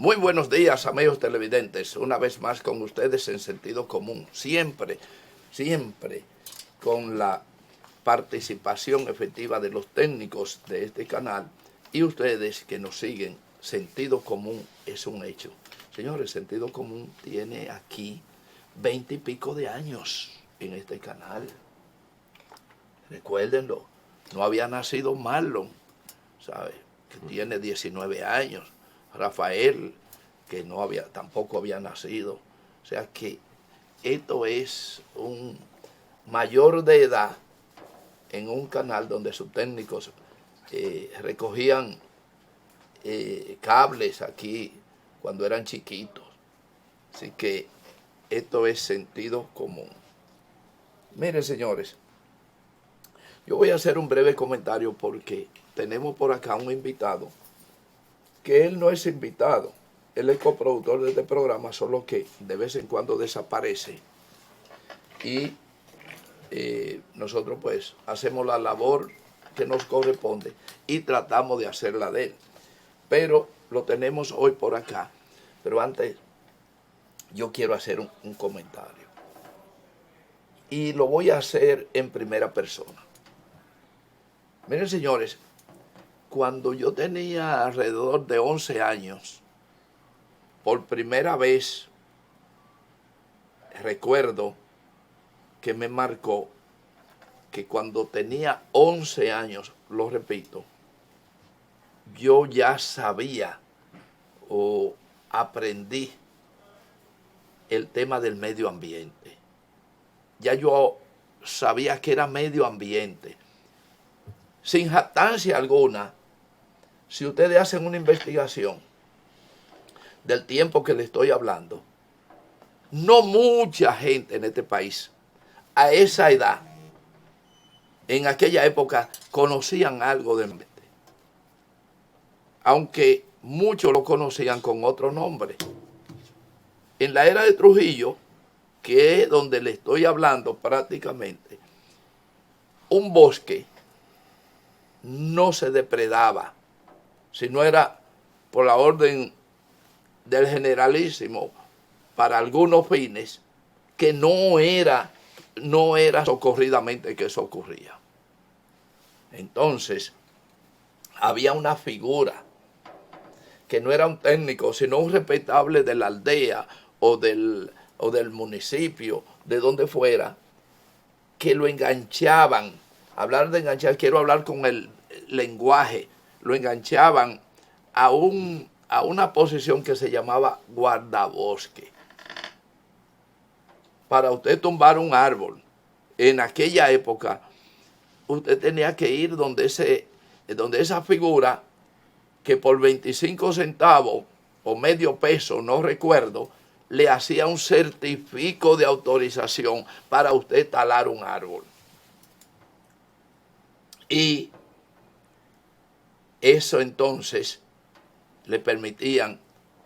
Muy buenos días, amigos televidentes. Una vez más con ustedes en Sentido Común. Siempre con la participación efectiva de los técnicos de este canal y ustedes que nos siguen. Sentido Común es un hecho. Señores, Sentido Común tiene aquí 20 y pico de años en este canal. Recuérdenlo, no había nacido Marlon, ¿sabe? Que tiene 19 años. Rafael, que tampoco había nacido. O sea que esto es un mayor de edad en un canal donde sus técnicos recogían cables aquí cuando eran chiquitos. Así que esto es sentido común. Miren, señores, yo voy a hacer un breve comentario porque tenemos por acá un invitado que él no es invitado, él es coproductor de este programa, solo que de vez en cuando desaparece y nosotros pues hacemos la labor que nos corresponde y tratamos de hacerla de él, pero lo tenemos hoy por acá. Pero antes yo quiero hacer un comentario y lo voy a hacer en primera persona. Miren, señores, cuando yo tenía alrededor de 11 años, por primera vez recuerdo que me marcó que cuando tenía 11 años, lo repito, yo ya sabía o aprendí el tema del medio ambiente. Ya yo sabía que era medio ambiente. Sin jactancia alguna, si ustedes hacen una investigación del tiempo que le estoy hablando, no mucha gente en este país a esa edad, en aquella época, conocían algo del ambiente. Aunque muchos lo conocían con otro nombre. En la era de Trujillo, que es donde le estoy hablando prácticamente, un bosque no se depredaba, si no era por la orden del generalísimo para algunos fines, que no era socorridamente que eso ocurría. Entonces, había una figura que no era un técnico, sino un respetable de la aldea o del municipio, de donde fuera, que lo enganchaban. Hablar de enganchar, quiero hablar con el lenguaje. Lo enganchaban a una posición que se llamaba guardabosque. Para usted tumbar un árbol, en aquella época, usted tenía que ir donde esa figura, que por 25 centavos o medio peso, no recuerdo, le hacía un certificado de autorización para usted talar un árbol. Y eso entonces le permitían,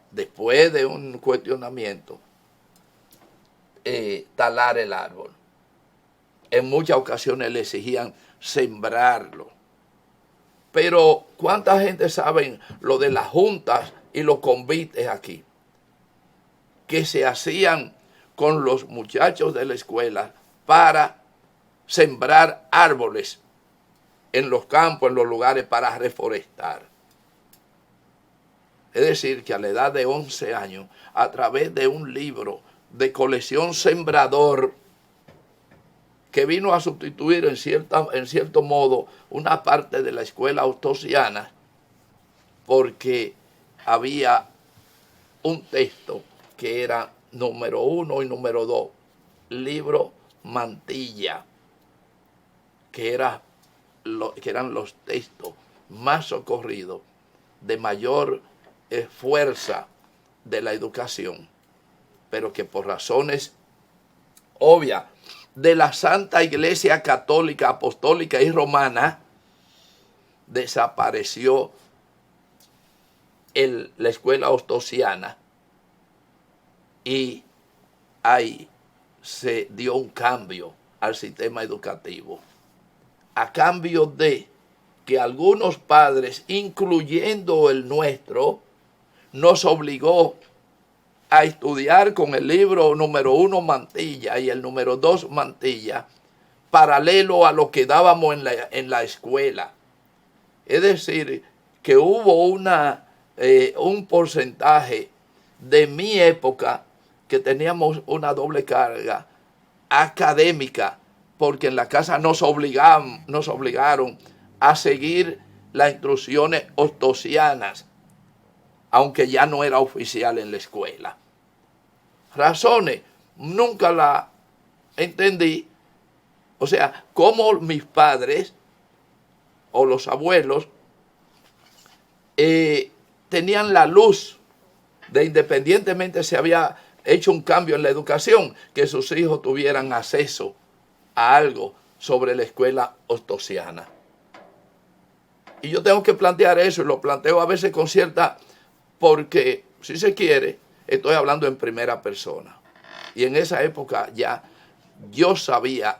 después de un cuestionamiento, talar el árbol. En muchas ocasiones le exigían sembrarlo. Pero ¿cuánta gente sabe lo de las juntas y los convites aquí? Que se hacían con los muchachos de la escuela para sembrar árboles en los campos, en los lugares, para reforestar. Es decir, que a la edad de 11 años, a través de un libro de colección Sembrador, que vino a sustituir en cierto modo una parte de la escuela austosiana, porque había un texto que era número 1 y número 2, libro Mantilla, que eran los textos más socorridos, de mayor fuerza de la educación, pero que por razones obvias de la Santa Iglesia Católica, Apostólica y Romana, desapareció la escuela austosiana y ahí se dio un cambio al sistema educativo, a cambio de que algunos padres, incluyendo el nuestro, nos obligó a estudiar con el libro número 1 Mantilla y el número 2 Mantilla, paralelo a lo que dábamos en la escuela. Es decir, que hubo un porcentaje de mi época que teníamos una doble carga académica, porque en la casa nos obligaron a seguir las instrucciones ostosianas, aunque ya no era oficial en la escuela. Razones, nunca la entendí. O sea, cómo mis padres o los abuelos tenían la luz de, independientemente se había hecho un cambio en la educación, que sus hijos tuvieran acceso a algo sobre la escuela ostosiana. Y yo tengo que plantear eso, y lo planteo a veces con cierta, porque si se quiere, estoy hablando en primera persona. Y en esa época ya yo sabía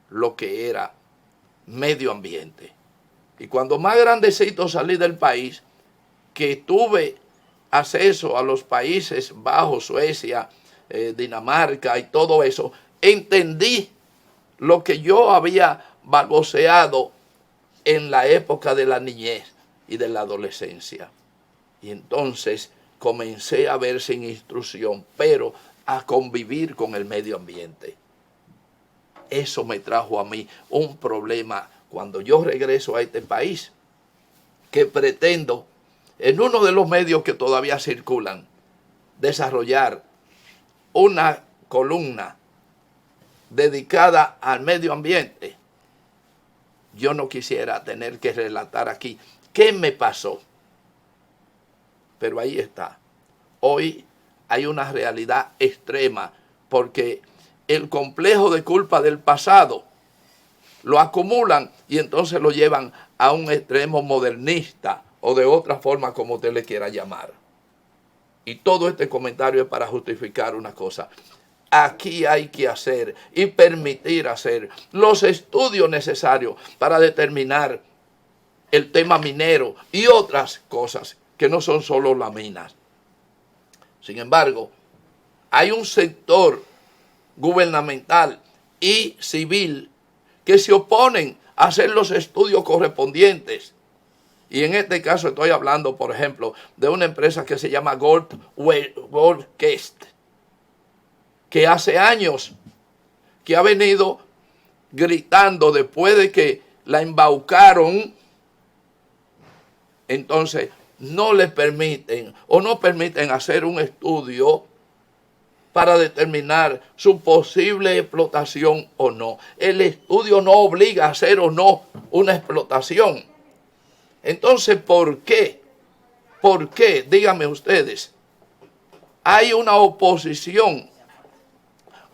lo que era medio ambiente. Y cuando más grandecito salí del país, que tuve acceso a los Países Bajos, Suecia, Dinamarca y todo eso, entendí lo que yo había balbuceado en la época de la niñez y de la adolescencia. Y entonces comencé a ver sin instrucción, pero a convivir con el medio ambiente. Eso me trajo a mí un problema cuando yo regreso a este país, que pretendo, en uno de los medios que todavía circulan, desarrollar una columna dedicada al medio ambiente. Yo no quisiera tener que relatar aquí qué me pasó, pero ahí está. Hoy hay una realidad extrema, porque el complejo de culpa del pasado lo acumulan y entonces lo llevan a un extremo modernista o de otra forma como usted le quiera llamar. Y todo este comentario es para justificar una cosa. Aquí hay que hacer y permitir hacer los estudios necesarios para determinar el tema minero y otras cosas que no son solo las minas. Sin embargo, hay un sector gubernamental y civil que se oponen a hacer los estudios correspondientes. Y en este caso estoy hablando, por ejemplo, de una empresa que se llama Goldquest, que hace años que ha venido gritando después de que la embaucaron. Entonces no le permiten o no permiten hacer un estudio para determinar su posible explotación o no. El estudio no obliga a hacer o no una explotación. Entonces, ¿por qué? ¿Por qué? Díganme ustedes. Hay una oposición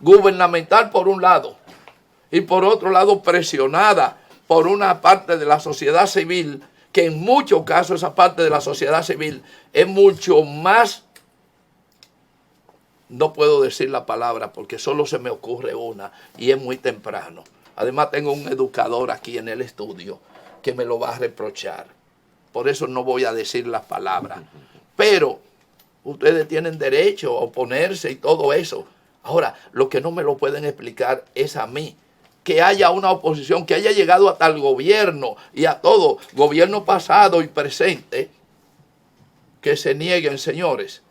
gubernamental por un lado y por otro lado presionada por una parte de la sociedad civil, que en muchos casos esa parte de la sociedad civil es mucho más, no puedo decir la palabra porque solo se me ocurre una y es muy temprano. Además tengo un educador aquí en el estudio que me lo va a reprochar. Por eso no voy a decir las palabras. Pero ustedes tienen derecho a oponerse y todo eso. Ahora, lo que no me lo pueden explicar es a mí. Que haya una oposición, que haya llegado hasta el gobierno y a todo, gobierno pasado y presente, que se nieguen, señores,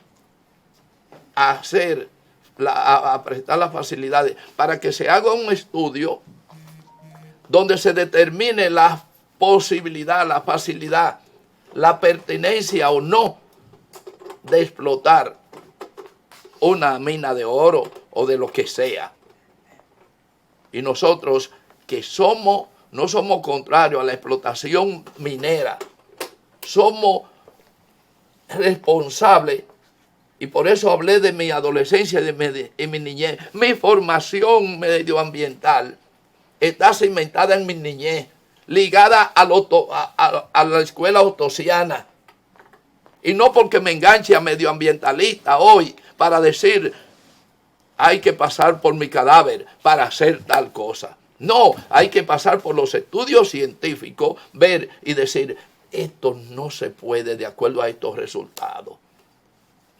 a hacer, a prestar las facilidades para que se haga un estudio donde se determine la posibilidad, la facilidad, la pertinencia o no de explotar una mina de oro o de lo que sea. Y nosotros que no somos contrarios a la explotación minera, somos responsables, y por eso hablé de mi adolescencia y mi niñez. Mi formación medioambiental está cimentada en mi niñez, ligada a la escuela ostosiana. Y no porque me enganche a medioambientalista hoy para decir hay que pasar por mi cadáver para hacer tal cosa. No, hay que pasar por los estudios científicos, ver y decir esto no se puede de acuerdo a estos resultados.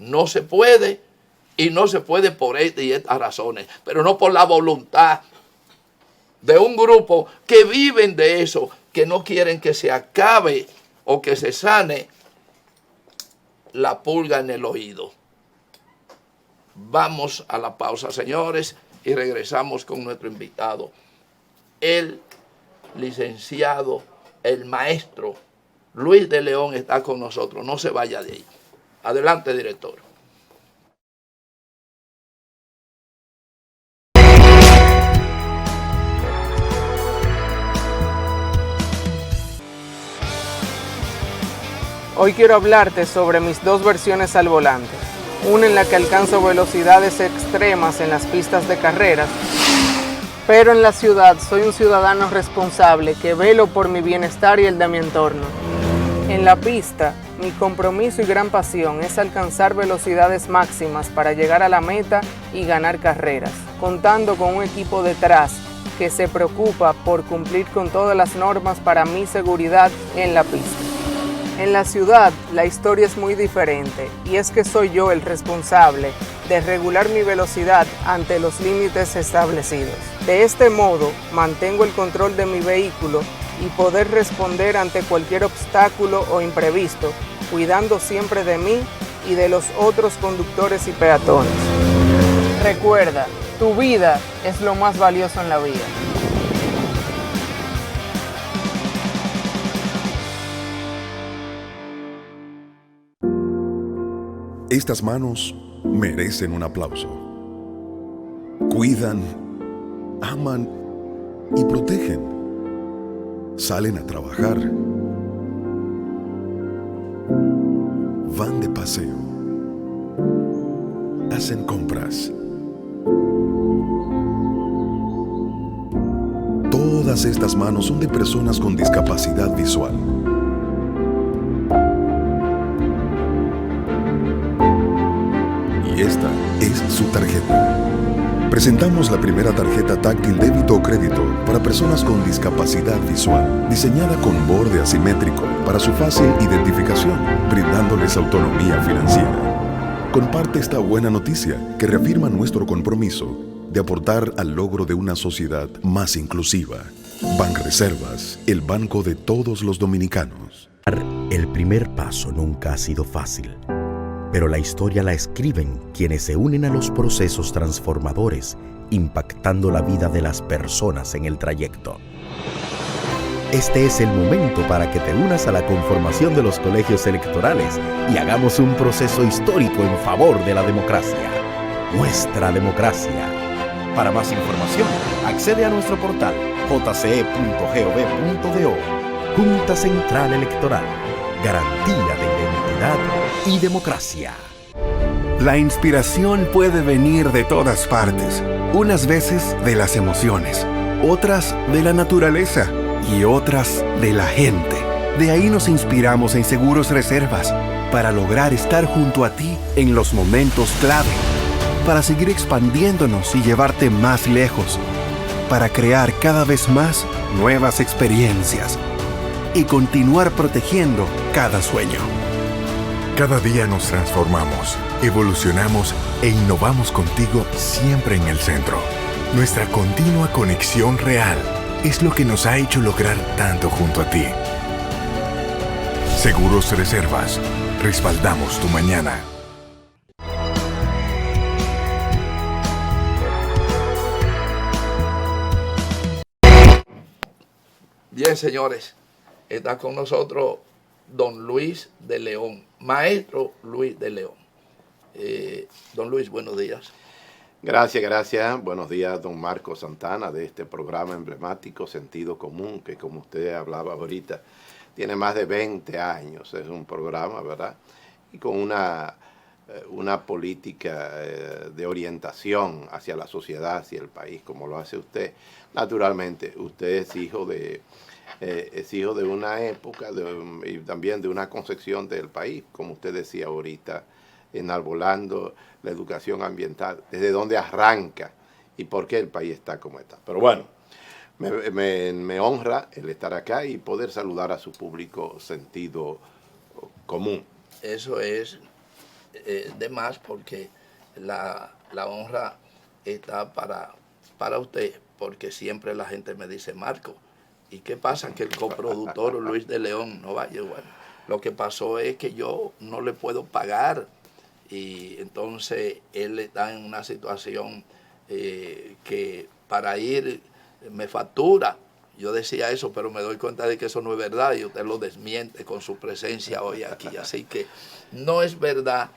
No se puede, y no se puede por estas y estas razones, pero no por la voluntad de un grupo que viven de eso, que no quieren que se acabe o que se sane la pulga en el oído. Vamos a la pausa, señores, y regresamos con nuestro invitado, el licenciado, el maestro Luis de León está con nosotros. No se vaya de ahí. Adelante, director. Hoy quiero hablarte sobre mis dos versiones al volante. Una en la que alcanzo velocidades extremas en las pistas de carreras, pero en la ciudad soy un ciudadano responsable que velo por mi bienestar y el de mi entorno. En la pista, mi compromiso y gran pasión es alcanzar velocidades máximas para llegar a la meta y ganar carreras, contando con un equipo detrás que se preocupa por cumplir con todas las normas para mi seguridad en la pista. En la ciudad, la historia es muy diferente, y es que soy yo el responsable de regular mi velocidad ante los límites establecidos. De este modo, mantengo el control de mi vehículo y poder responder ante cualquier obstáculo o imprevisto, cuidando siempre de mí y de los otros conductores y peatones. Recuerda, tu vida es lo más valioso en la vida. Estas manos merecen un aplauso. Cuidan, aman y protegen. Salen a trabajar. Van de paseo. Hacen compras. Todas estas manos son de personas con discapacidad visual. Y esta es su tarjeta. Presentamos la primera tarjeta táctil débito o crédito para personas con discapacidad visual, diseñada con borde asimétrico para su fácil identificación, brindándoles autonomía financiera. Comparte esta buena noticia que reafirma nuestro compromiso de aportar al logro de una sociedad más inclusiva. Banreservas, el banco de todos los dominicanos. El primer paso nunca ha sido fácil, pero la historia la escriben quienes se unen a los procesos transformadores, impactando la vida de las personas en el trayecto. Este es el momento para que te unas a la conformación de los colegios electorales y hagamos un proceso histórico en favor de la democracia. Nuestra democracia. Para más información, accede a nuestro portal jce.gov.do. Junta Central Electoral. Garantía de identidad y democracia. La inspiración puede venir de todas partes. Unas veces de las emociones, otras de la naturaleza y otras de la gente. De ahí nos inspiramos en Seguros Reservas para lograr estar junto a ti en los momentos clave, para seguir expandiéndonos y llevarte más lejos, para crear cada vez más nuevas experiencias y continuar protegiendo cada sueño. Cada día nos transformamos, evolucionamos e innovamos contigo siempre en el centro. Nuestra continua conexión real es lo que nos ha hecho lograr tanto junto a ti. Seguros Reservas, respaldamos tu mañana. Bien, señores, está con nosotros don Luis de León, maestro Luis de León. Don Luis, buenos días. Gracias. Buenos días, don Marco Santana, de este programa emblemático Sentido Común, que como usted hablaba ahorita, tiene más de 20 años. Es un programa, ¿verdad? Y con una política de orientación hacia la sociedad, hacia el país, como lo hace usted. Naturalmente, usted es hijo de una época y también de una concepción del país, como usted decía ahorita, enarbolando la educación ambiental, desde dónde arranca y por qué el país está como está. Pero bueno, me honra el estar acá y poder saludar a su público Sentido Común. Eso es de más porque la honra está para usted, porque siempre la gente me dice, Marco, ¿y qué pasa? Que el coproductor Luis de León no vaya. Bueno, lo que pasó es que yo no le puedo pagar y entonces él está en una situación que para ir me factura. Yo decía eso, pero me doy cuenta de que eso no es verdad y usted lo desmiente con su presencia hoy aquí. Así que no es verdad,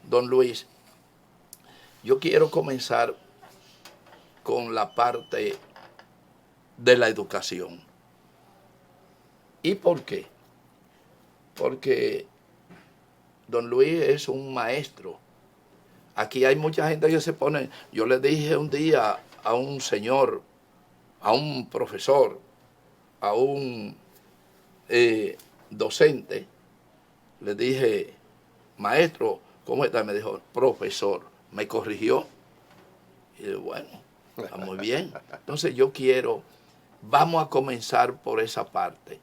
don Luis. Yo quiero comenzar con la parte de la educación. ¿Y por qué? Porque don Luis es un maestro. Aquí hay mucha gente que se pone... Yo le dije un día a un señor, a un profesor, a un docente, le dije, maestro, ¿cómo está? Me dijo, profesor. Me corrigió. Y dije, bueno, está muy bien. Entonces vamos a comenzar por esa parte.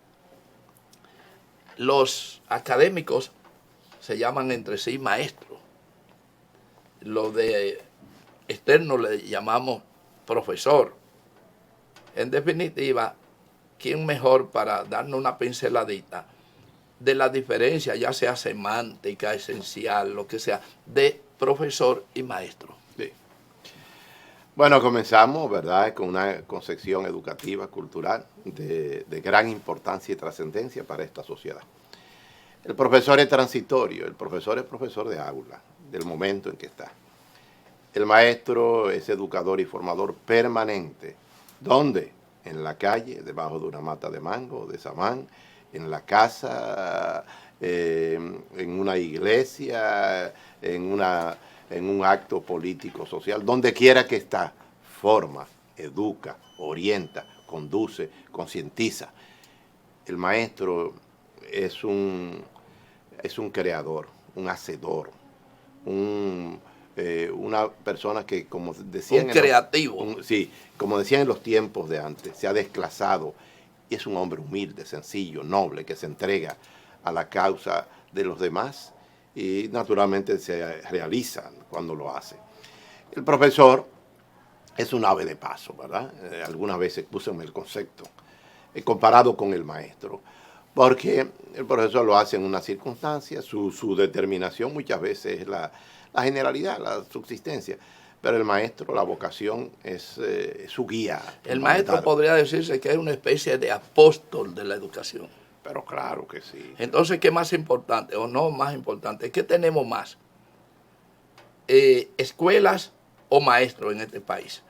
Los académicos se llaman entre sí maestros. Los de externos le llamamos profesor. En definitiva, ¿quién mejor para darnos una pinceladita de la diferencia, ya sea semántica, esencial, lo que sea, de profesor y maestro? Sí. Bueno, comenzamos, ¿verdad?, con una concepción educativa, cultural, de gran importancia y trascendencia para esta sociedad. El profesor es transitorio, el profesor es profesor de aula, del momento en que está. El maestro es educador y formador permanente. ¿Dónde? En la calle, debajo de una mata de mango, de samán, en la casa, en una iglesia, en un acto político, social, donde quiera que está, forma, educa, orienta, conduce, concientiza. El maestro es un creador, un hacedor, una persona que, como decían... Un creativo. Sí, como decían en los tiempos de antes, se ha desclasado y es un hombre humilde, sencillo, noble, que se entrega a la causa de los demás y naturalmente se realiza cuando lo hace. El profesor es un ave de paso, ¿verdad? Algunas veces puse el concepto, comparado con el maestro, porque el profesor lo hace en una circunstancia, su determinación muchas veces es la generalidad, la subsistencia, pero el maestro, la vocación es su guía. El maestro podría decirse que es una especie de apóstol de la educación. Pero claro que sí. Entonces, ¿qué más importante o no más importante? ¿Qué tenemos más? ¿Escuelas o maestros en este país?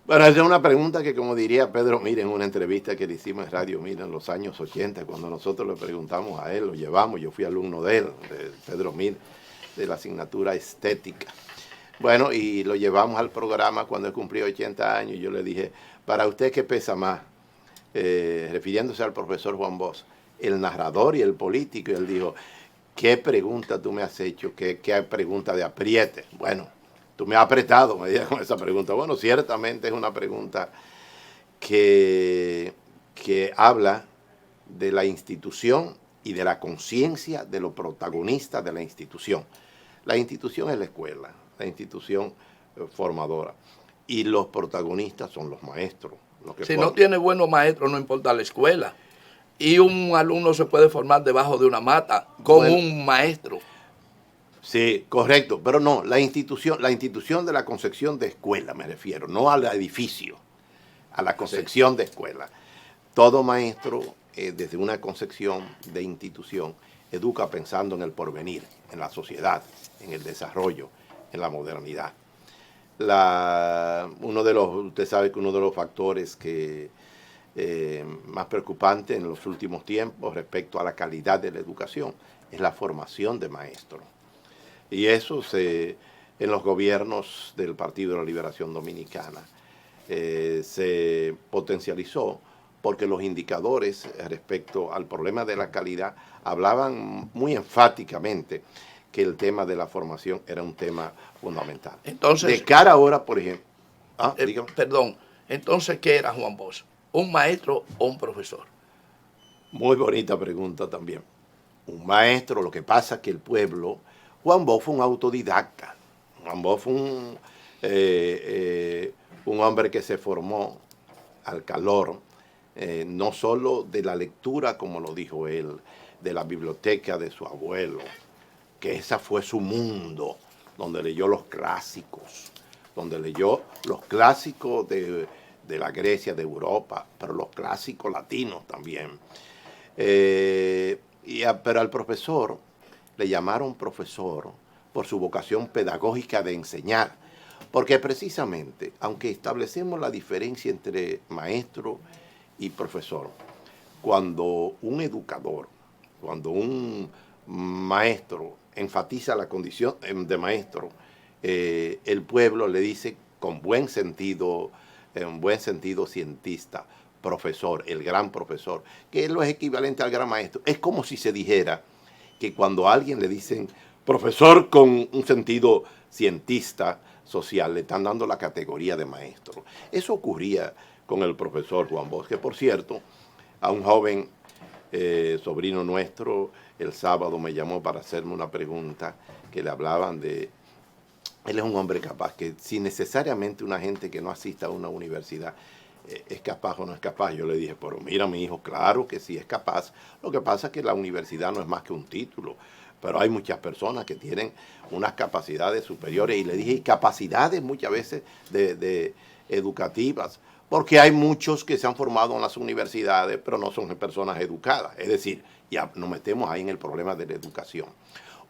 Bueno, esa es una pregunta que, como diría Pedro Mir en una entrevista que le hicimos en Radio Mir en los años 80, cuando nosotros le preguntamos a él, lo llevamos, yo fui alumno de él, de Pedro Mir, de la asignatura estética. Bueno, y lo llevamos al programa cuando él cumplió 80 años y yo le dije, ¿para usted qué pesa más? Refiriéndose al profesor Juan Bosch, el narrador y el político. Y él dijo, ¿qué pregunta tú me has hecho? ¿Qué pregunta de apriete? Bueno, tú me has apretado, me dijo con esa pregunta. Bueno, ciertamente es una pregunta que habla de la institución y de la conciencia de los protagonistas de la institución. La institución es la escuela, la institución formadora. Y los protagonistas son los maestros. Si no tiene buenos maestros, no importa la escuela. Y un alumno se puede formar debajo de una mata con un maestro. Sí, correcto. Pero no, la institución de la concepción de escuela, me refiero, no al edificio, a la concepción de escuela. Todo maestro, desde una concepción de institución, educa pensando en el porvenir, en la sociedad, en el desarrollo, en la modernidad. Usted sabe que uno de los factores que más preocupante en los últimos tiempos respecto a la calidad de la educación es la formación de maestros. Y eso en los gobiernos del Partido de la Liberación Dominicana se potencializó porque los indicadores respecto al problema de la calidad hablaban muy enfáticamente que el tema de la formación era un tema fundamental. Entonces, de cara ahora, por ejemplo... perdón, entonces, ¿qué era Juan Bosch? ¿Un maestro o un profesor? Muy bonita pregunta también. un maestro. Lo que pasa es que el pueblo, Juan Bosch fue un autodidacta. Juan Bosch fue un hombre que se formó al calor, no solo de la lectura, como lo dijo él, de la biblioteca de su abuelo, que esa fue su mundo, donde leyó los clásicos, de la Grecia, de Europa, pero los clásicos latinos también. Pero al profesor le llamaron profesor por su vocación pedagógica de enseñar, porque precisamente, aunque establecemos la diferencia entre maestro y profesor, cuando un educador, cuando un maestro enfatiza la condición de maestro, el pueblo le dice con buen sentido cientista, profesor, el gran profesor, que es lo equivalente al gran maestro. Es como si se dijera que cuando a alguien le dicen profesor con un sentido cientista social, le están dando la categoría de maestro. Eso ocurría con el profesor Juan Bosch, que por cierto, a un joven sobrino nuestro, el sábado me llamó para hacerme una pregunta que le hablaban de... Él es un hombre capaz, que si necesariamente una gente que no asista a una universidad es capaz o no es capaz. Yo le dije, pero mira, mi hijo, claro que sí es capaz. Lo que pasa es que la universidad no es más que un título, pero hay muchas personas que tienen unas capacidades superiores, y le dije, y capacidades muchas veces de educativas, porque hay muchos que se han formado en las universidades, pero no son personas educadas. Es decir, ya nos metemos ahí en el problema de la educación.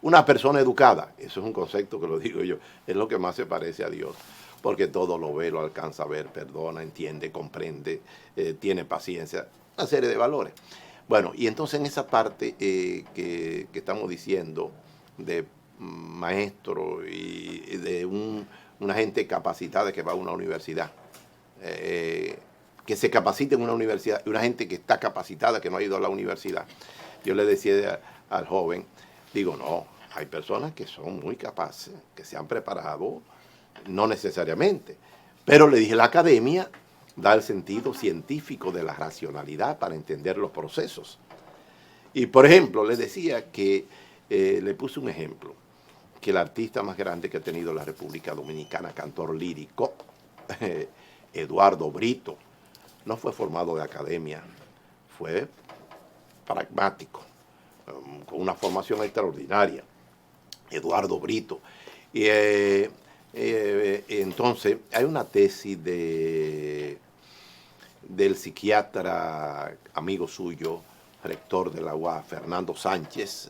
Una persona educada, eso es un concepto que lo digo yo, es lo que más se parece a Dios, porque todo lo ve, lo alcanza a ver, perdona, entiende, comprende, tiene paciencia, una serie de valores. Bueno, y entonces en esa parte que estamos diciendo de maestro y de una gente capacitada que va a una universidad, que se capacite en una universidad, y una gente que está capacitada que no ha ido a la universidad, yo le decía al joven, digo, no, hay personas que son muy capaces, que se han preparado, no necesariamente, pero le dije, la academia da el sentido científico de la racionalidad para entender los procesos. Y por ejemplo, le decía que, le puse un ejemplo, que el artista más grande que ha tenido la República Dominicana, cantor lírico, Eduardo Brito, no fue formado de academia, fue pragmático, con una formación extraordinaria, Eduardo Brito. Y entonces hay una tesis del psiquiatra amigo suyo, rector de la UAS, Fernando Sánchez,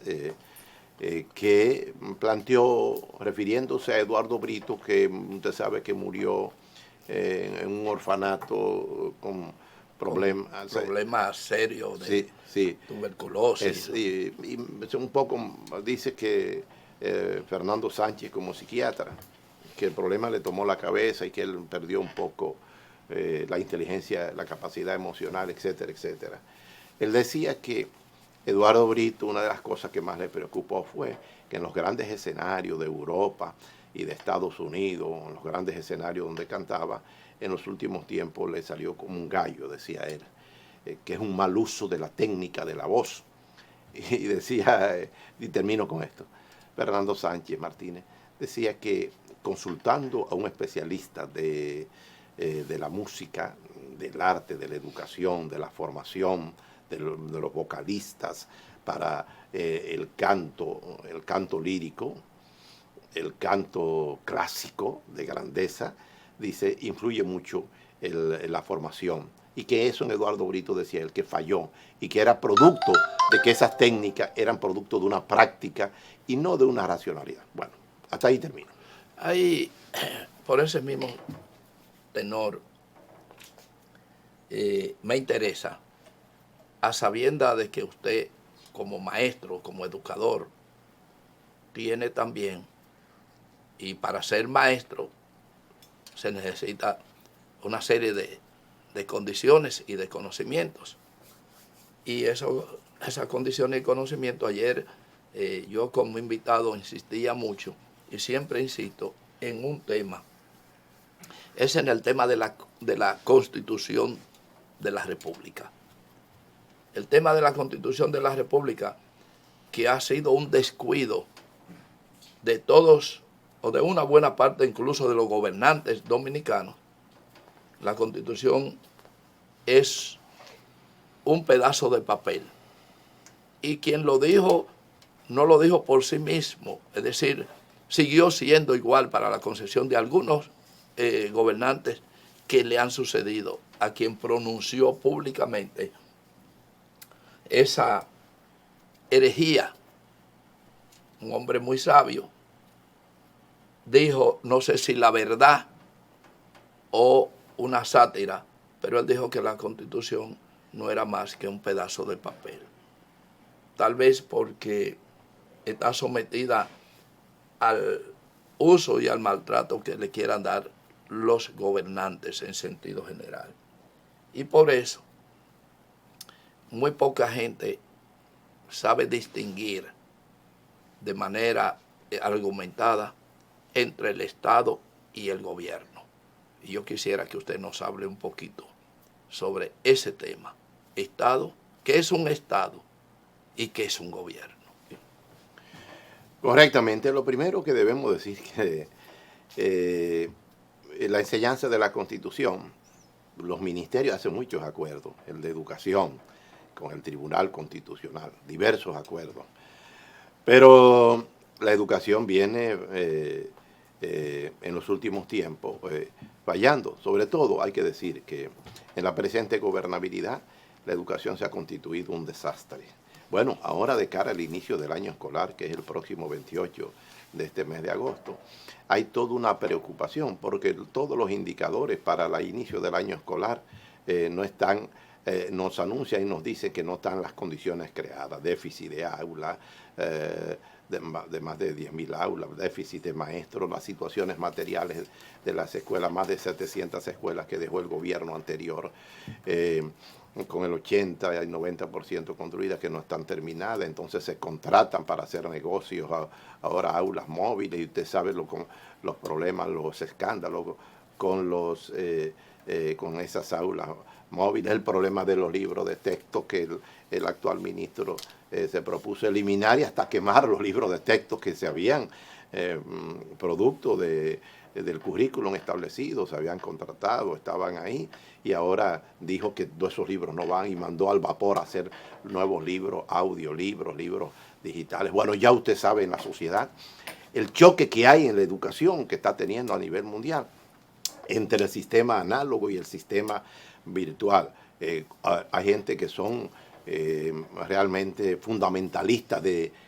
que planteó, refiriéndose a Eduardo Brito, que usted sabe que murió en un orfanato con problemas serios de tuberculosis. Y un poco dice que Fernando Sánchez, como psiquiatra, que el problema le tomó la cabeza y que él perdió un poco la inteligencia, la capacidad emocional, etcétera, etcétera. Él decía que Eduardo Brito, una de las cosas que más le preocupó fue que en los grandes escenarios de Europa y de Estados Unidos, en los grandes escenarios donde cantaba, en los últimos tiempos le salió como un gallo, decía él, que es un mal uso de la técnica de la voz. Y decía, y termino con esto, Fernando Sánchez Martínez decía que consultando a un especialista de la música, del arte, de la educación, de la formación, de los vocalistas para el canto lírico, el canto clásico de grandeza, dice, influye mucho la formación. Y que eso en Eduardo Brito decía él, que falló, y que era producto de que esas técnicas eran producto de una práctica y no de una racionalidad. Bueno, hasta ahí termino. Ahí, por ese mismo tenor, me interesa, a sabiendas de que usted como maestro, como educador, tiene también, y para ser maestro se necesita una serie de condiciones y de conocimientos. Y esas condiciones y conocimientos, ayer yo como invitado insistía mucho, y siempre insisto en un tema, es en el tema de la Constitución de la República. El tema de la Constitución de la República que ha sido un descuido de todos o de una buena parte incluso de los gobernantes dominicanos. La Constitución es un pedazo de papel. Y quien lo dijo, no lo dijo por sí mismo, es decir, siguió siendo igual para la concepción de algunos gobernantes que le han sucedido a quien pronunció públicamente esa herejía. Un hombre muy sabio dijo, no sé si la verdad o una sátira, pero él dijo que la Constitución no era más que un pedazo de papel. Tal vez porque está sometida al uso y al maltrato que le quieran dar los gobernantes en sentido general. Y por eso, muy poca gente sabe distinguir de manera argumentada entre el Estado y el gobierno. Y yo quisiera que usted nos hable un poquito sobre ese tema. Estado, ¿qué es un Estado y qué es un gobierno? Correctamente. Lo primero que debemos decir es que la enseñanza de la Constitución, los ministerios hacen muchos acuerdos, el de educación con el Tribunal Constitucional, diversos acuerdos. Pero la educación viene en los últimos tiempos fallando. Sobre todo hay que decir que en la presente gobernabilidad la educación se ha constituido un desastre. Bueno, ahora de cara al inicio del año escolar, que es el próximo 28 de este mes de agosto, hay toda una preocupación porque todos los indicadores para el inicio del año escolar no están, nos anuncian y nos dicen que no están las condiciones creadas, déficit de aulas, de más de 10.000 aulas, déficit de maestros, las situaciones materiales de las escuelas, más de 700 escuelas que dejó el gobierno anterior, con el 80 y 90% construidas que no están terminadas, entonces se contratan para hacer negocios, ahora aulas móviles, y usted sabe con los problemas, los escándalos con esas aulas móviles, el problema de los libros de texto que el actual ministro se propuso eliminar y hasta quemar los libros de texto que se habían producto del currículum establecido, se habían contratado, estaban ahí, y ahora dijo que esos libros no van y mandó al vapor a hacer nuevos libros, audiolibros, libros digitales. Bueno, ya usted sabe en la sociedad el choque que hay en la educación que está teniendo a nivel mundial entre el sistema análogo y el sistema virtual. Hay gente que son realmente fundamentalistas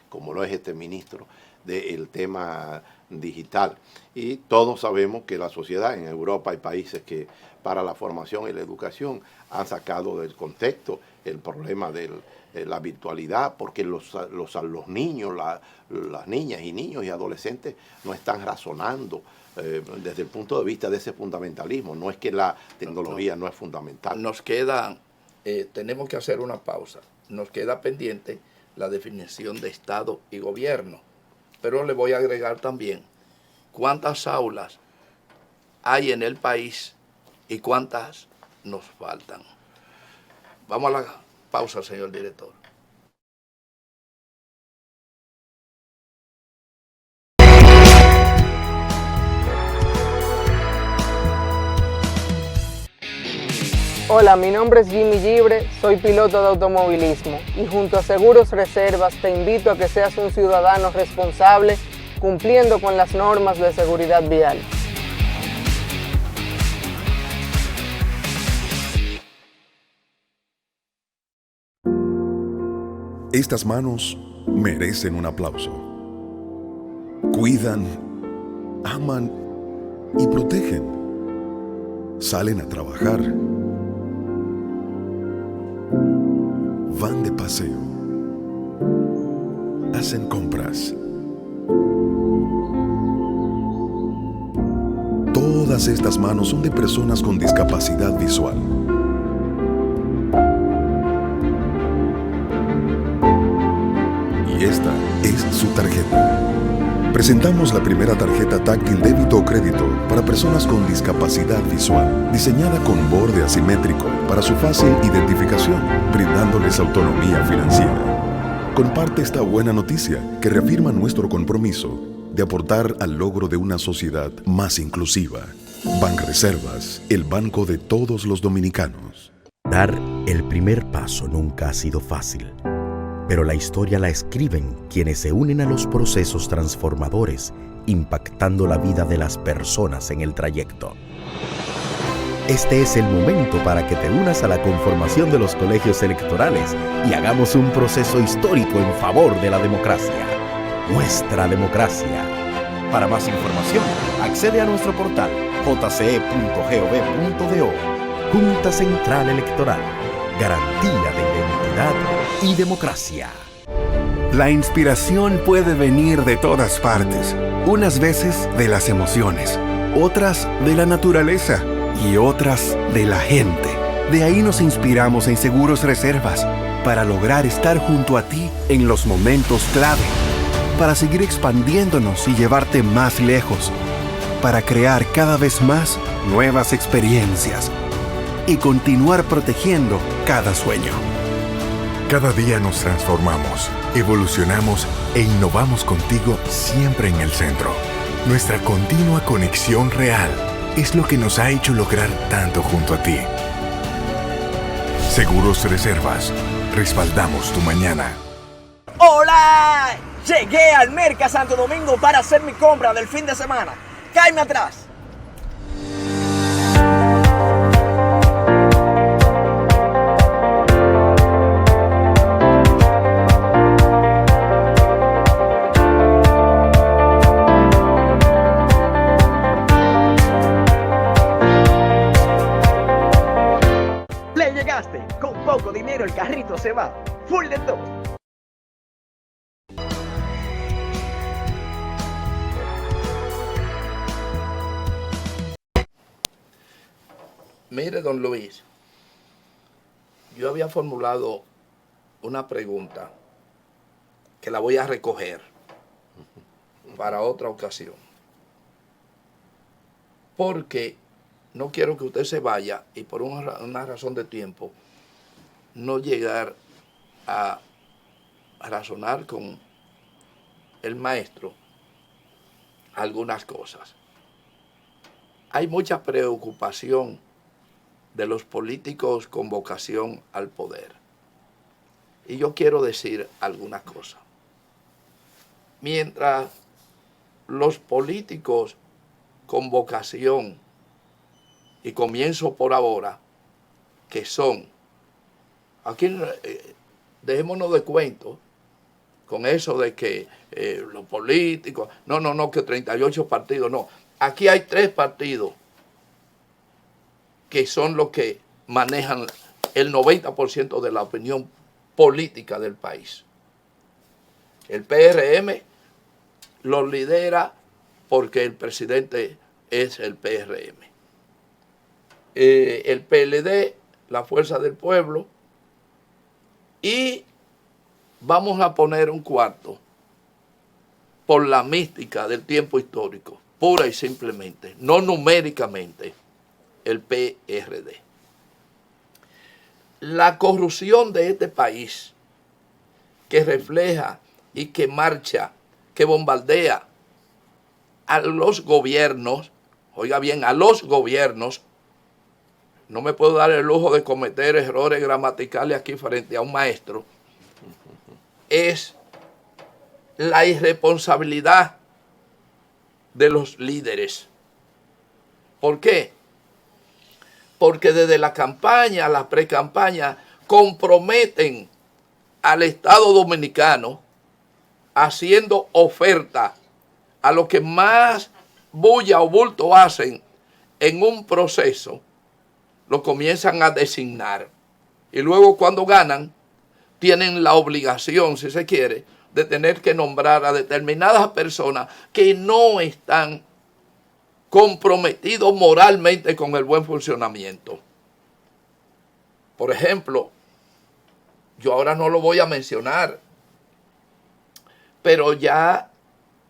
como lo es este ministro, del tema digital. Y todos sabemos que la sociedad en Europa hay países que para la formación y la educación han sacado del contexto el problema de la virtualidad, porque los niños, las niñas y niños y adolescentes no están razonando desde el punto de vista de ese fundamentalismo. No es que la tecnología no es fundamental. Nos queda, tenemos que hacer una pausa, nos queda pendiente la definición de Estado y gobierno, pero le voy a agregar también cuántas aulas hay en el país y cuántas nos faltan. Vamos a la pausa, señor director. Hola, mi nombre es Jimmy Gibre, soy piloto de automovilismo y junto a Seguros Reservas te invito a que seas un ciudadano responsable cumpliendo con las normas de seguridad vial. Estas manos merecen un aplauso. Cuidan, aman y protegen. Salen a trabajar. Van de paseo. Hacen compras. Todas estas manos son de personas con discapacidad visual. Y esta es su tarjeta. Presentamos la primera tarjeta táctil débito o crédito para personas con discapacidad visual, diseñada con borde asimétrico para su fácil identificación, brindándoles autonomía financiera. Comparte esta buena noticia que reafirma nuestro compromiso de aportar al logro de una sociedad más inclusiva. Banreservas, el banco de todos los dominicanos. Dar el primer paso nunca ha sido fácil, pero la historia la escriben quienes se unen a los procesos transformadores, impactando la vida de las personas en el trayecto. Este es el momento para que te unas a la conformación de los colegios electorales y hagamos un proceso histórico en favor de la democracia. Nuestra democracia. Para más información, accede a nuestro portal jce.gov.do. Junta Central Electoral. Garantía de identidad y democracia. La inspiración puede venir de todas partes, unas veces de las emociones, otras de la naturaleza y otras de la gente. De ahí nos inspiramos en Seguros Reservas para lograr estar junto a ti en los momentos clave, para seguir expandiéndonos y llevarte más lejos, para crear cada vez más nuevas experiencias y continuar protegiendo cada sueño. Cada día nos transformamos, evolucionamos e innovamos contigo siempre en el centro. Nuestra continua conexión real es lo que nos ha hecho lograr tanto junto a ti. Seguros Reservas, respaldamos tu mañana. ¡Hola! Llegué al Merca Santo Domingo para hacer mi compra del fin de semana. ¡Cáeme atrás! Le llegaste. Con poco dinero el carrito se va. Full de todo. Mire, don Luis, yo había formulado una pregunta que la voy a recoger para otra ocasión. Porque no quiero que usted se vaya y por una razón de tiempo no llegar a razonar con el maestro algunas cosas. Hay mucha preocupación de los políticos con vocación al poder. Y yo quiero decir algunas cosas. Mientras los políticos con vocación, y comienzo por ahora, que son, aquí dejémonos de cuentos con eso de que los políticos, no, que 38 partidos, no. Aquí hay 3 partidos que son los que manejan el 90% de la opinión política del país. El PRM lo lidera porque el presidente es el PRM. El PLD, la Fuerza del Pueblo, y vamos a poner un cuarto por la mística del tiempo histórico, pura y simplemente, no numéricamente, el PRD. La corrupción de este país, que refleja y que marcha, que bombardea a los gobiernos, oiga bien, a los gobiernos, no me puedo dar el lujo de cometer errores gramaticales aquí frente a un maestro, es la irresponsabilidad de los líderes. ¿Por qué? Porque desde la campaña, la precampaña, comprometen al Estado Dominicano haciendo oferta a los que más bulla o bulto hacen en un proceso, lo comienzan a designar. Y luego cuando ganan, tienen la obligación, si se quiere, de tener que nombrar a determinadas personas que no están comprometidos moralmente con el buen funcionamiento. Por ejemplo, yo ahora no lo voy a mencionar, pero ya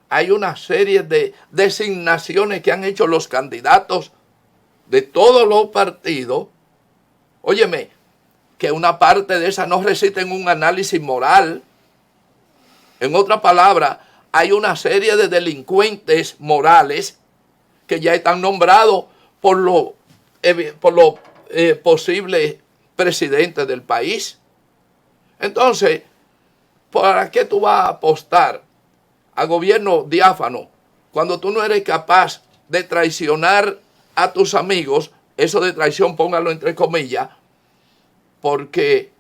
hay una serie de designaciones que han hecho los candidatos de todos los partidos. Óyeme, que una parte de esas no resisten un análisis moral, En otras palabras, hay una serie de delincuentes morales que ya están nombrados por los posibles presidentes del país. Entonces, ¿para qué tú vas a apostar a gobierno diáfano cuando tú no eres capaz de traicionar a tus amigos? Eso de traición, póngalo entre comillas, porque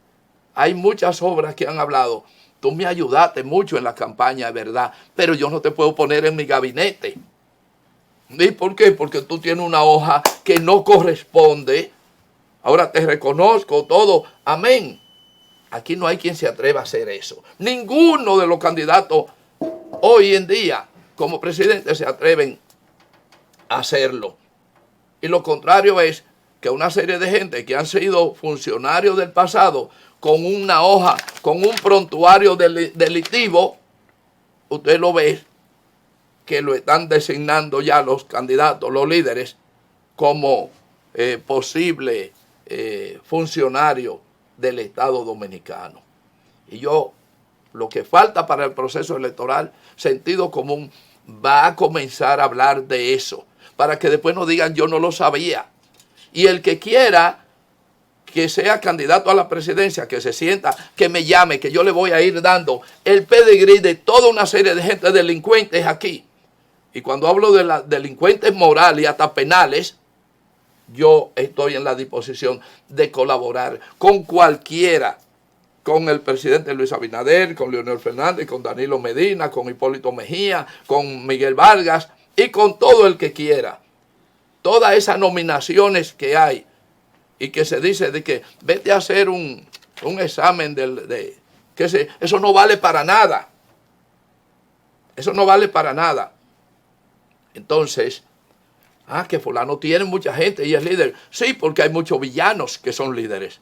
hay muchas obras que han hablado. Tú me ayudaste mucho en la campaña, es verdad, pero yo no te puedo poner en mi gabinete. ¿Y por qué? Porque tú tienes una hoja que no corresponde. Ahora te reconozco todo. Amén. Aquí no hay quien se atreva a hacer eso. Ninguno de los candidatos hoy en día como presidente se atreven a hacerlo. Y lo contrario es que una serie de gente que han sido funcionarios del pasado con una hoja, con un prontuario delictivo, usted lo ve que lo están designando ya los candidatos, los líderes, como posible funcionario del Estado Dominicano. Y lo que falta para el proceso electoral, sentido común, va a comenzar a hablar de eso, para que después no digan yo no lo sabía. Y el que quiera que sea candidato a la presidencia, que se sienta, que me llame, que yo le voy a ir dando el pedigrí de toda una serie de gente delincuentes aquí. Y cuando hablo de las delincuentes morales y hasta penales, yo estoy en la disposición de colaborar con cualquiera, con el presidente Luis Abinader, con Leonel Fernández, con Danilo Medina, con Hipólito Mejía, con Miguel Vargas y con todo el que quiera. Todas esas nominaciones que hay y que se dice de que vete a hacer un examen eso no vale para nada. Eso no vale para nada. Entonces, que fulano tiene mucha gente y es líder. Sí, porque hay muchos villanos que son líderes.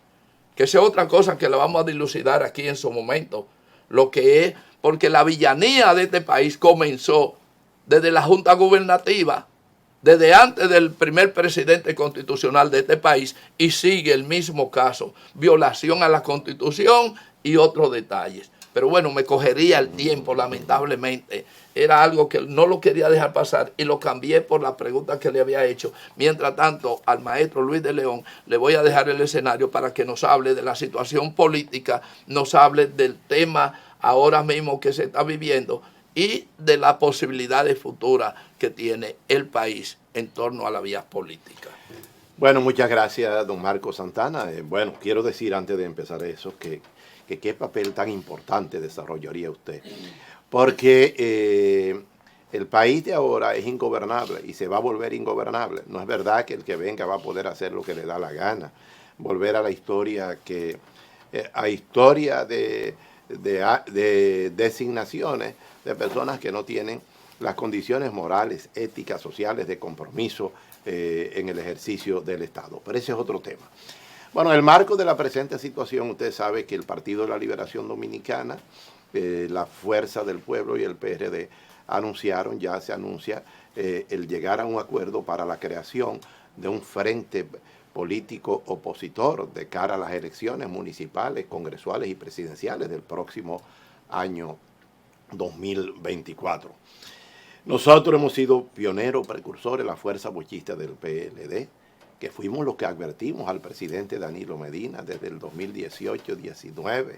Que esa es otra cosa que le vamos a dilucidar aquí en su momento. Lo que es, porque la villanía de este país comenzó desde la Junta Gubernativa, desde antes del primer presidente constitucional de este país, y sigue el mismo caso. Violación a la Constitución y otros detalles. Pero bueno, me cogería el tiempo, lamentablemente. Era algo que no lo quería dejar pasar y lo cambié por la pregunta que le había hecho. Mientras tanto, al maestro Luis de León le voy a dejar el escenario para que nos hable de la situación política, nos hable del tema ahora mismo que se está viviendo y de las posibilidades futuras que tiene el país en torno a la vía política. Bueno, muchas gracias, don Marcos Santana. Bueno, quiero decir antes de empezar eso que qué papel tan importante desarrollaría usted. Porque el país de ahora es ingobernable y se va a volver ingobernable. No es verdad que el que venga va a poder hacer lo que le da la gana. Volver a la historia de designaciones de personas que no tienen las condiciones morales, éticas, sociales, de compromiso en el ejercicio del Estado. Pero ese es otro tema. Bueno, en el marco de la presente situación, usted sabe que el Partido de la Liberación Dominicana, la Fuerza del Pueblo y el PRD ya se anuncia el llegar a un acuerdo para la creación de un frente político opositor de cara a las elecciones municipales, congresuales y presidenciales del próximo año 2024. Nosotros hemos sido pioneros, precursores, la fuerza bochista del PLD, que fuimos los que advertimos al presidente Danilo Medina desde el 2018-19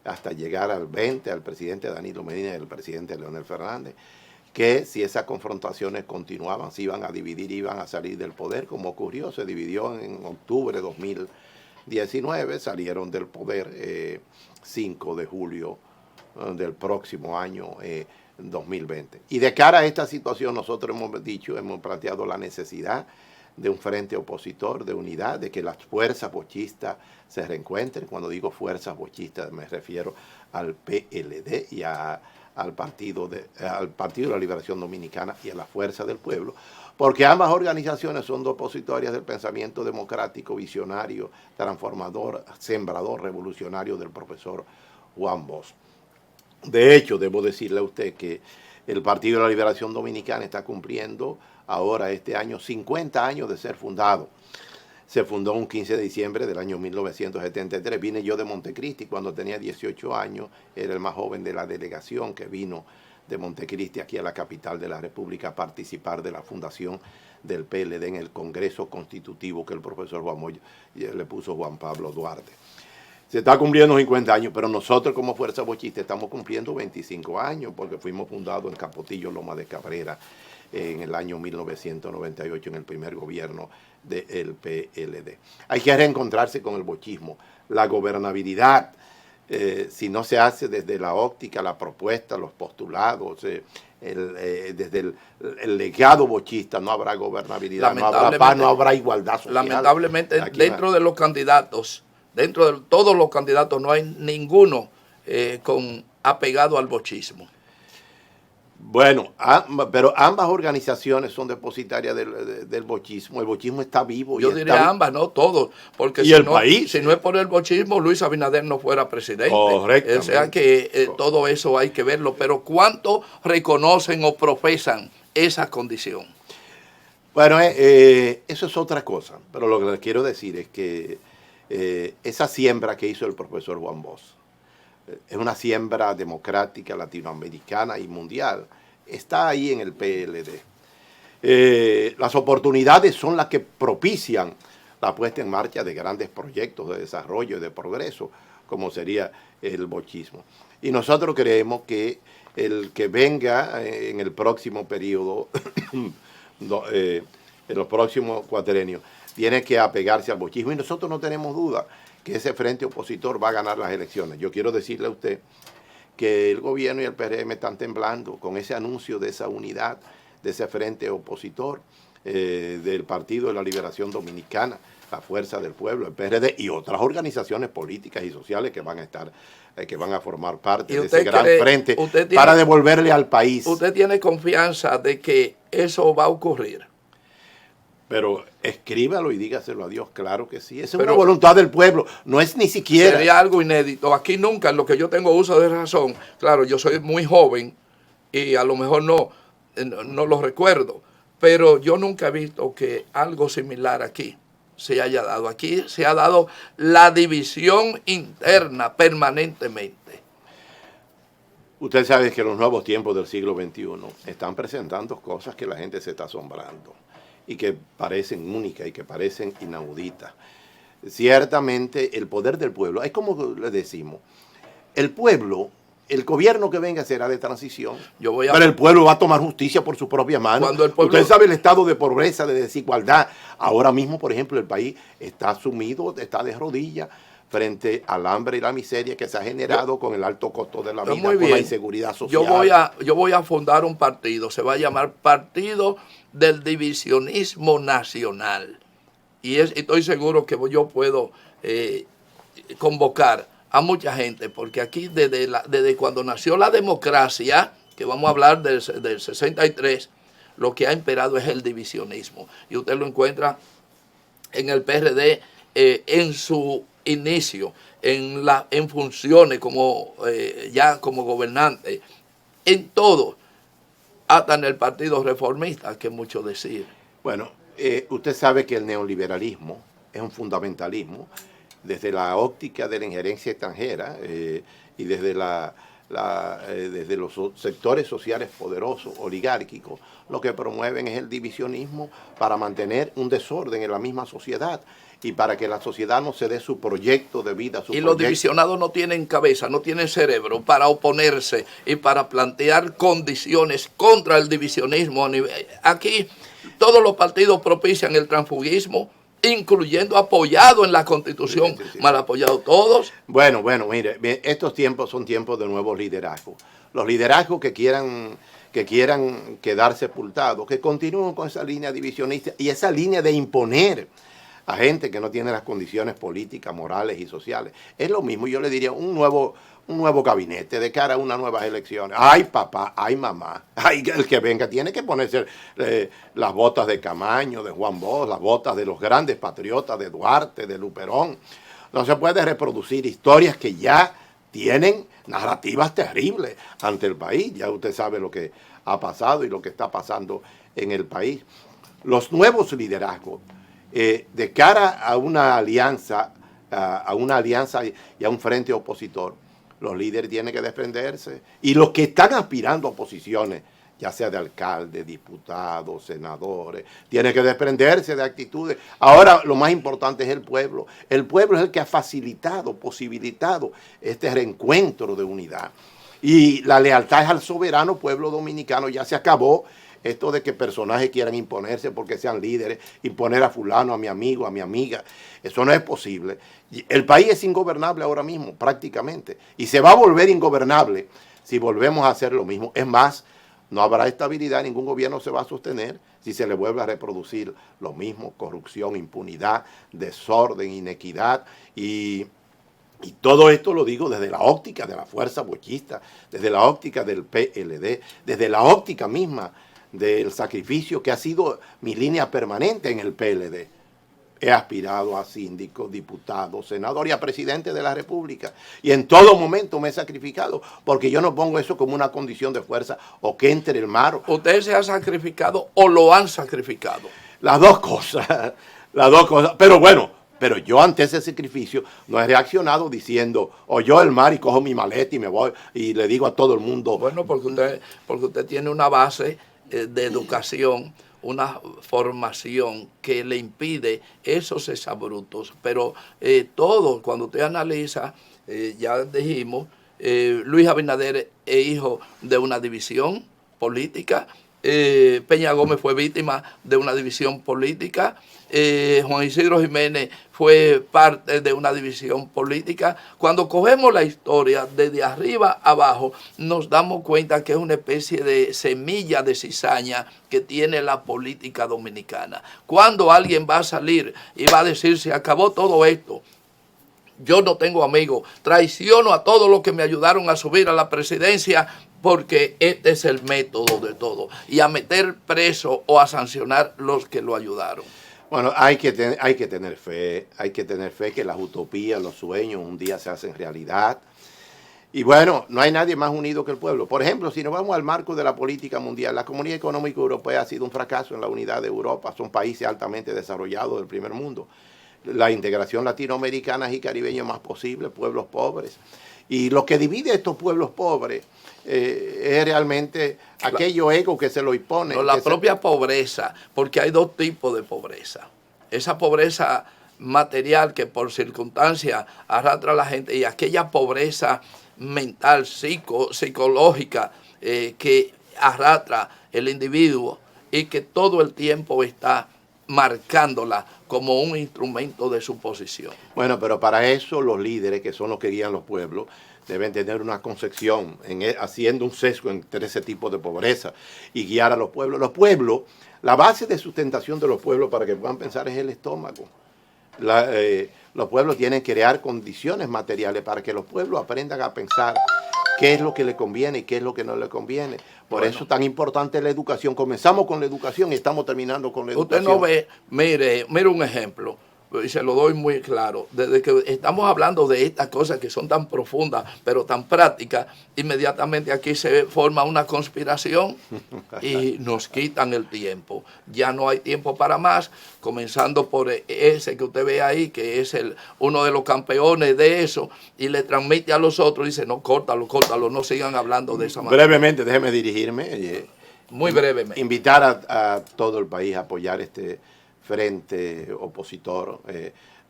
hasta llegar al 20, al presidente Danilo Medina y al presidente Leonel Fernández, que si esas confrontaciones continuaban, se iban a dividir, iban a salir del poder, como ocurrió, se dividió en octubre de 2019, salieron del poder 5 de julio del próximo año 2020. Y de cara a esta situación nosotros hemos planteado la necesidad de un frente opositor, de unidad, de que las fuerzas bochistas se reencuentren. Cuando digo fuerzas bochistas me refiero al PLD y al Partido de la Liberación Dominicana y a la Fuerza del Pueblo, porque ambas organizaciones son opositorias del pensamiento democrático, visionario, transformador, sembrador, revolucionario del profesor Juan Bosch. De hecho, debo decirle a usted que el Partido de la Liberación Dominicana está cumpliendo ahora este año 50 años de ser fundado. se fundó un 15 de diciembre del año 1973. Vine yo de Montecristi cuando tenía 18 años, era el más joven de la delegación que vino de Montecristi aquí a la capital de la República a participar de la fundación del PLD en el Congreso Constitutivo que el profesor Juan Moya le puso Juan Pablo Duarte. Se está cumpliendo 50 años, pero nosotros como Fuerza Bochista estamos cumpliendo 25 años porque fuimos fundados en Capotillo, Loma de Cabrera, en el año 1998, en el primer gobierno del PLD. Hay que reencontrarse con el bochismo. La gobernabilidad, si no se hace desde la óptica, la propuesta, los postulados, desde el legado bochista, no habrá gobernabilidad, no habrá paz, no habrá igualdad social. Lamentablemente, dentro de los candidatos, dentro de todos los candidatos, no hay ninguno apegado al bochismo. Bueno, pero ambas organizaciones son depositarias del bochismo. El bochismo está vivo. Yo diría ambas, no todos. Porque ¿Y el país? Si no es por el bochismo, Luis Abinader no fuera presidente. Correcto. O sea que todo eso hay que verlo. Pero ¿cuántos reconocen o profesan esa condición? Bueno, eso es otra cosa. Pero lo que les quiero decir es que esa siembra que hizo el profesor Juan Bosch es una siembra democrática, latinoamericana y mundial. Está ahí en el PLD. Las oportunidades son las que propician la puesta en marcha de grandes proyectos de desarrollo y de progreso, como sería el bochismo. Y nosotros creemos que el que venga en el próximo periodo, en los próximos cuatrenios, tiene que apegarse al bochismo. Y nosotros no tenemos duda que ese frente opositor va a ganar las elecciones. Yo quiero decirle a usted que el gobierno y el PRM están temblando con ese anuncio de esa unidad, de ese frente opositor del Partido de la Liberación Dominicana, la Fuerza del Pueblo, el PRD y otras organizaciones políticas y sociales que van a estar, que van a formar parte de ese gran frente para devolverle al país. ¿Usted tiene confianza de que eso va a ocurrir? Pero escríbalo y dígaselo a Dios, claro que sí. Esa es una voluntad del pueblo, no es ni siquiera. Sería algo inédito. Aquí nunca, en lo que yo tengo uso de razón, claro, yo soy muy joven y a lo mejor no lo recuerdo, pero yo nunca he visto que algo similar aquí se haya dado. Aquí se ha dado la división interna permanentemente. Usted sabe que los nuevos tiempos del siglo XXI están presentando cosas que la gente se está asombrando y que parecen únicas y que parecen inauditas. Ciertamente el poder del pueblo, es como le decimos, el pueblo, el gobierno que venga será de transición, pero el pueblo va a tomar justicia por sus propias manos. Usted sabe el estado de pobreza, de desigualdad. Ahora mismo, por ejemplo, el país está sumido, está de rodillas frente al hambre y la miseria que se ha generado con el alto costo de la vida, con la inseguridad social. Yo voy a fundar un partido, se va a llamar Partido del Divisionismo Nacional. Y estoy seguro que yo puedo convocar a mucha gente, porque aquí desde cuando nació la democracia, que vamos a hablar del 63, lo que ha imperado es el divisionismo. Y usted lo encuentra en el PRD en su inicio, en funciones como ya como gobernante, en todo, hasta en el Partido Reformista, que mucho decir. Bueno, usted sabe que el neoliberalismo es un fundamentalismo desde la óptica de la injerencia extranjera y desde desde los sectores sociales poderosos, oligárquicos, lo que promueven es el divisionismo para mantener un desorden en la misma sociedad y para que la sociedad no se dé su proyecto de vida. Los divisionados no tienen cabeza, no tienen cerebro para oponerse y para plantear condiciones contra el divisionismo. Aquí todos los partidos propician el transfugismo, incluyendo apoyado en la Constitución, sí. Mal apoyado todos. Bueno, mire, estos tiempos son tiempos de nuevos liderazgos. Los liderazgos que quieran quedar sepultados, que continúen con esa línea divisionista y esa línea de imponer a gente que no tiene las condiciones políticas, morales y sociales. Es lo mismo, yo le diría, un nuevo gabinete de cara a unas nuevas elecciones. Ay, papá, ay, mamá, ay, el que venga tiene que ponerse las botas de Camaño, de Juan Bosch, las botas de los grandes patriotas, de Duarte, de Luperón. No se puede reproducir historias que ya tienen narrativas terribles ante el país. Ya usted sabe lo que ha pasado y lo que está pasando en el país. Los nuevos liderazgos de cara a una alianza, y a un frente opositor, los líderes tienen que desprenderse. Y los que están aspirando a posiciones, ya sea de alcaldes, diputados, senadores, tienen que desprenderse de actitudes. Ahora lo más importante es el pueblo. El pueblo es el que ha facilitado, posibilitado este reencuentro de unidad. Y la lealtad es al soberano pueblo dominicano. Ya se acabó esto de que personajes quieran imponerse porque sean líderes, imponer a fulano, a mi amigo, a mi amiga. Eso no es posible. El país es ingobernable ahora mismo, prácticamente. Y se va a volver ingobernable si volvemos a hacer lo mismo. Es más, no habrá estabilidad, ningún gobierno se va a sostener si se le vuelve a reproducir lo mismo: corrupción, impunidad, desorden, inequidad. Y todo esto lo digo desde la óptica de la fuerza bochista, desde la óptica del PLD, desde la óptica misma del sacrificio que ha sido mi línea permanente en el PLD. He aspirado a síndico, diputado, senador y a presidente de la República. Y en todo momento me he sacrificado, porque yo no pongo eso como una condición de fuerza o que entre el mar. ¿Usted se ha sacrificado o lo han sacrificado? Las dos cosas, las dos cosas. Pero bueno, pero yo ante ese sacrificio no he reaccionado diciendo, o yo el mar y cojo mi maleta y me voy y le digo a todo el mundo. Bueno, porque usted tiene una base de educación, una formación que le impide esos exabruptos. Pero todo, cuando usted analiza, ya dijimos, Luis Abinader es hijo de una división política, Peña Gómez fue víctima de una división política, Juan Isidro Jiménez fue parte de una división política. Cuando cogemos la historia desde arriba abajo, nos damos cuenta que es una especie de semilla de cizaña que tiene la política dominicana. Cuando alguien va a salir y va a decir, se acabó todo esto, yo no tengo amigos, traiciono a todos los que me ayudaron a subir a la presidencia, porque este es el método de todo, y a meter preso o a sancionar los que lo ayudaron. Bueno, hay que tener fe que las utopías, los sueños un día se hacen realidad. Y bueno, no hay nadie más unido que el pueblo. Por ejemplo, si nos vamos al marco de la política mundial, la Comunidad Económica Europea ha sido un fracaso en la unidad de Europa. Son países altamente desarrollados del primer mundo. La integración latinoamericana y caribeña más posible, pueblos pobres. Y lo que divide a estos pueblos pobres es realmente aquello ego que se lo impone. No, la propia pobreza, porque hay dos tipos de pobreza. Esa pobreza material que por circunstancias arrastra a la gente, y aquella pobreza mental, psicológica, que arrastra el individuo y que todo el tiempo está marcándola como un instrumento de su posición. Bueno, pero para eso los líderes, que son los que guían los pueblos, deben tener una concepción, haciendo un sesgo entre ese tipo de pobreza y guiar a los pueblos. Los pueblos, la base de sustentación de los pueblos, para que puedan pensar, es el estómago. Los pueblos tienen que crear condiciones materiales para que los pueblos aprendan a pensar qué es lo que le conviene y qué es lo que no le conviene. Por eso es tan importante la educación. Comenzamos con la educación y estamos terminando con la educación. Usted no ve, mire un ejemplo, y se lo doy muy claro. Desde que estamos hablando de estas cosas que son tan profundas, pero tan prácticas, inmediatamente aquí se forma una conspiración y nos quitan el tiempo. Ya no hay tiempo para más, comenzando por ese que usted ve ahí, que es uno de los campeones de eso, y le transmite a los otros, dice, no, córtalo, no sigan hablando de esa manera. Brevemente, déjeme dirigirme. Muy brevemente. Invitar a todo el país a apoyar este frente opositor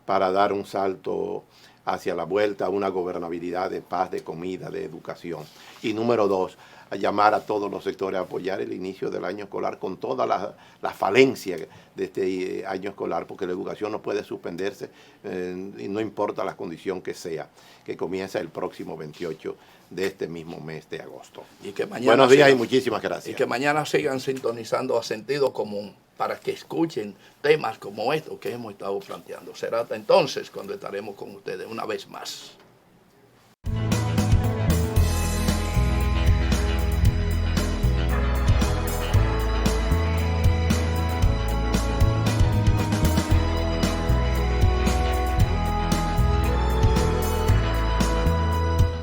para dar un salto hacia la vuelta a una gobernabilidad de paz, de comida, de educación. Y número 2, a llamar a todos los sectores a apoyar el inicio del año escolar con toda la falencia de este año escolar, porque la educación no puede suspenderse y no importa la condición que sea, que comienza el próximo 28 de este mismo mes de agosto. Y que mañana buenos días y muchísimas gracias. Y que mañana sigan sintonizando a Sentido Común para que escuchen temas como estos que hemos estado planteando. Será hasta entonces cuando estaremos con ustedes una vez más.